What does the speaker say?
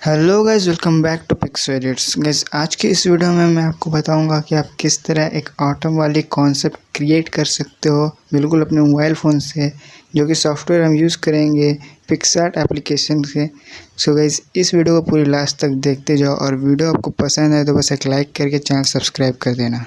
Hello guys, welcome back to Pixo Edits. Guys, आज के इस वीडियो में मैं आपको बताऊंगा कि आप किस तरह एक ऑटम वाली कॉन्सेप्ट क्रिएट कर सकते हो बिल्कुल अपने मोबाइल फ़ोन से, जो कि सॉफ्टवेयर हम यूज़ करेंगे पिक्सार्ट एप्लीकेशन से। सो गाइस, इस वीडियो को पूरी लास्ट तक देखते जाओ और वीडियो आपको पसंद है तो बस एक लाइक करके चैनल सब्सक्राइब कर देना।